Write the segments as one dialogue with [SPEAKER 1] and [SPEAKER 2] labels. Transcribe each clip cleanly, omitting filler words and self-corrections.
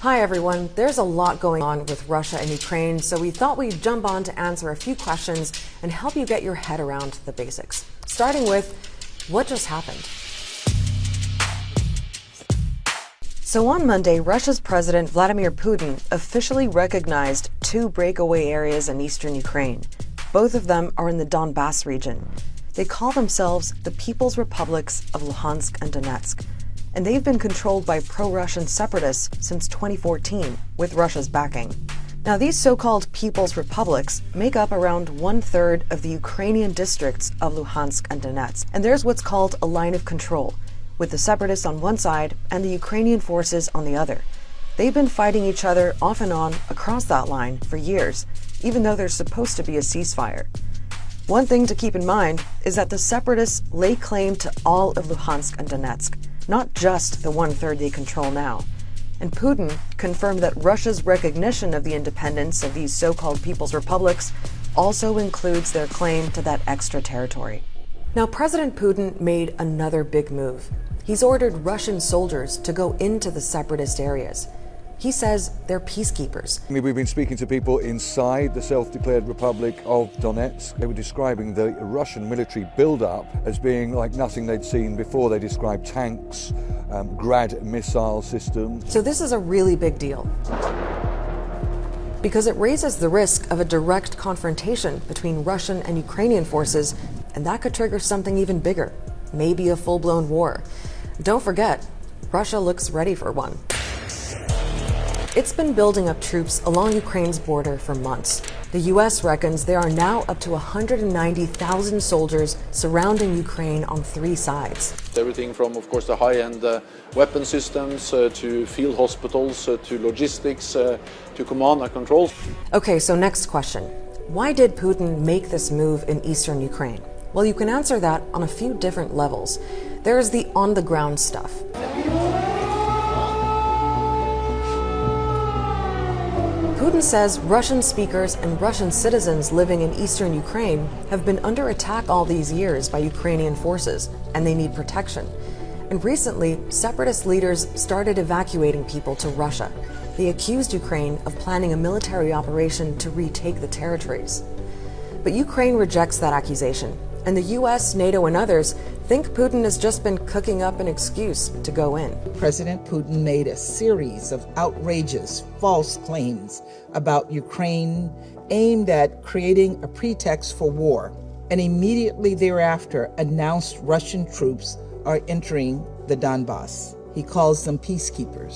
[SPEAKER 1] Hi everyone, there's a lot going on with Russia and Ukraine, so we thought we'd jump on to answer a few questions and help you get your head around the basics. Starting with, what just happened? So on Monday, Russia's President Vladimir Putin officially recognized two breakaway areas in eastern Ukraine. Both of them are in the Donbas region. They call themselves the People's Republics of Luhansk and Donetsk, and they've been controlled by pro-Russian separatists since 2014, with Russia's backing. Now, these so-called People's Republics make up around 1/3 of the Ukrainian districts of Luhansk and Donetsk, and there's what's called a line of control, with the separatists on one side and the Ukrainian forces on the other. They've been fighting each other off and on across that line for years, even though there's supposed to be a ceasefire. One thing to keep in mind is that the separatists lay claim to all of Luhansk and Donetsk, not just the 1/3 they control now. And Putin confirmed that Russia's recognition of the independence of these so-called People's Republics also includes their claim to that extra territory. Now, President Putin made another big move. He's ordered Russian soldiers to go into the separatist areas. He says they're peacekeepers.
[SPEAKER 2] We've been speaking to people inside the self-declared Republic of Donetsk. They were describing the Russian military build-up as being like nothing they'd seen before. They described tanks, Grad missile systems.
[SPEAKER 1] So this is a really big deal, because it raises the risk of a direct confrontation between Russian and Ukrainian forces, and that could trigger something even bigger, maybe a full-blown war. Don't forget, Russia looks ready for one. It's been building up troops along Ukraine's border for months. The U.S. reckons there are now up to 190,000 soldiers surrounding Ukraine on three sides.
[SPEAKER 3] Everything from, of course, the high-end weapon systems to field hospitals to logistics to command and control.
[SPEAKER 1] Okay, so next question. Why did Putin make this move in eastern Ukraine? Well, you can answer that on a few different levels. There's the on-the-ground stuff. Putin says Russian speakers and Russian citizens living in eastern Ukraine have been under attack all these years by Ukrainian forces, and they need protection. And recently, separatist leaders started evacuating people to Russia. They accused Ukraine of planning a military operation to retake the territories. But Ukraine rejects that accusation, and the US, NATO, and others think Putin has just been cooking up an excuse to go in.
[SPEAKER 4] President Putin made a series of outrageous, false claims about Ukraine aimed at creating a pretext for war, and immediately thereafter announced Russian troops are entering the Donbas. He calls them peacekeepers.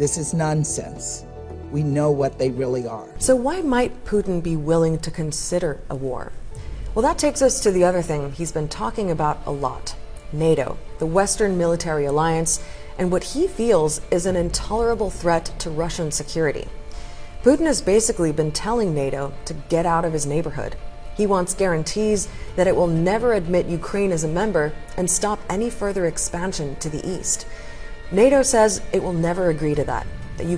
[SPEAKER 4] This is nonsense. We know what they really are.
[SPEAKER 1] So why might Putin be willing to consider a war? Well, that takes us to the other thing he's been talking about a lot: NATO, the Western military alliance, and what he feels is an intolerable threat to Russian security. Putin has basically been telling NATO to get out of his neighborhood. He wants guarantees that it will never admit Ukraine as a member and stop any further expansion to the east. NATO says it will never agree to that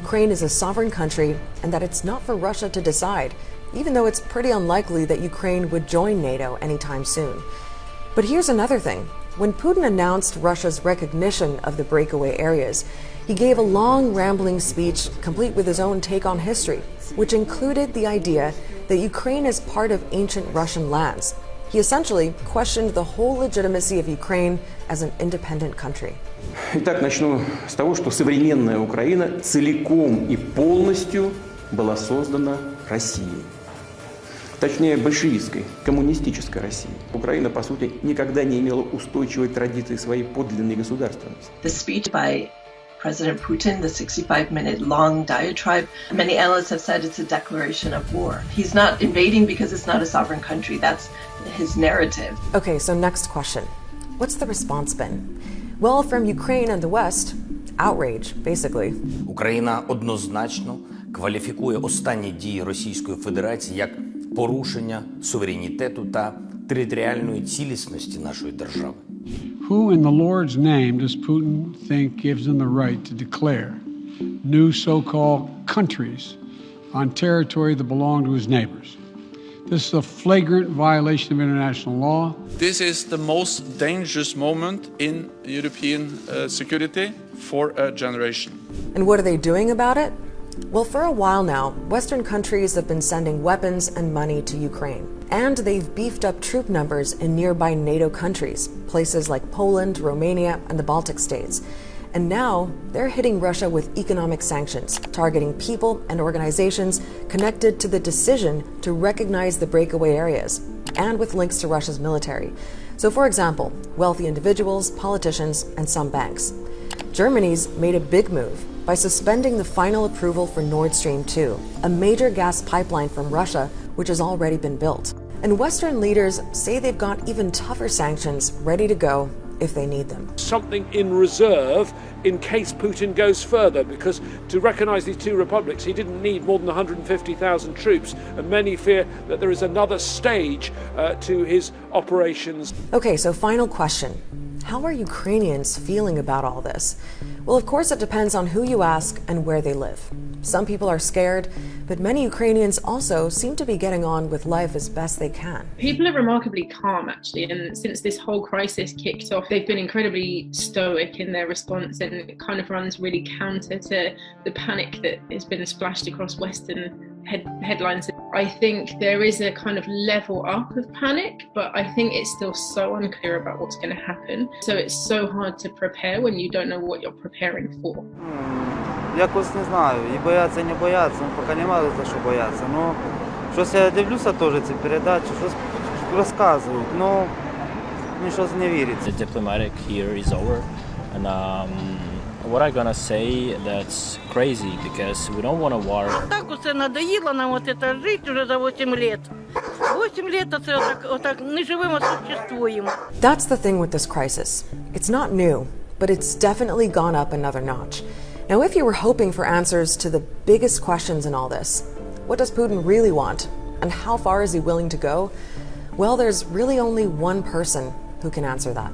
[SPEAKER 1] Ukraine is a sovereign country and that it's not for Russia to decide, even though it's pretty unlikely that Ukraine would join NATO anytime soon. But here's another thing. When Putin announced Russia's recognition of the breakaway areas, he gave a long, rambling speech complete with his own take on history, which included the idea that Ukraine is part of ancient Russian lands. He essentially questioned the whole legitimacy of Ukraine as an independent country.
[SPEAKER 5] Итак, начну с того, что современная Украина целиком и полностью была создана Россией. Точнее, большевистской, коммунистической Россией. Украина, по сути, никогда не имела устойчивой традиции своей подлинной государственности.
[SPEAKER 6] The speech by President Putin, the 65-minute long diatribe, many analysts have said it's a declaration of war. He's not invading because it's not a sovereign country. That's his narrative.
[SPEAKER 1] Okay, so next question. What's the response been? Well, from Ukraine and the West, outrage, basically.
[SPEAKER 7] Україна однозначно кваліфікує останні дії Російської Федерації як порушення суверенітету та територіальної цілісності нашої держави.
[SPEAKER 8] Who in the Lord's name does Putin think gives him the right to declare new so-called countries on territory that belong to his neighbors? This is a flagrant violation of international law.
[SPEAKER 3] This is the most dangerous moment in European security for a generation.
[SPEAKER 1] And what are they doing about it? Well, for a while now, Western countries have been sending weapons and money to Ukraine. And they've beefed up troop numbers in nearby NATO countries, places like Poland, Romania, and the Baltic states. And now they're hitting Russia with economic sanctions, targeting people and organizations connected to the decision to recognize the breakaway areas, and with links to Russia's military. So, for example, wealthy individuals, politicians, and some banks. Germany's made a big move by suspending the final approval for Nord Stream 2, a major gas pipeline from Russia which has already been built. And Western leaders say they've got even tougher sanctions ready to go if they need them.
[SPEAKER 9] Something in reserve in case Putin goes further, because to recognize these two republics, he didn't need more than 150,000 troops, and many fear that there is another stage to his operations.
[SPEAKER 1] Okay, so final question. How are Ukrainians feeling about all this? Well, of course, it depends on who you ask and where they live. Some people are scared, but many Ukrainians also seem to be getting on with life as best they can.
[SPEAKER 10] People are remarkably calm, actually, and since this whole crisis kicked off, they've been incredibly stoic in their response, and it kind of runs really counter to the panic that has been splashed across Western headlines. I think there is a kind of level up of panic, but I think it's still so unclear about what's going to happen. So it's so hard to prepare when you don't know what you're preparing for.
[SPEAKER 11] Якось не знаю, і бояться, не бояться, поки немає за що бояться. Ну, щось я дивлюся теж ці передачі, щось розказують, ну, мені щось не віриться.
[SPEAKER 12] The diplomatic here is over, and what I'm gonna say, that's crazy, because we don't want a war.
[SPEAKER 13] Так усе надоїло нам от це жити вже за 8 лет. 8 лет це отак не живемо, существуємо.
[SPEAKER 1] That's the thing with this crisis. It's not new, but it's definitely gone up another notch. Now, if you were hoping for answers to the biggest questions in all this, what does Putin really want? And how far is he willing to go? Well, there's really only one person who can answer that.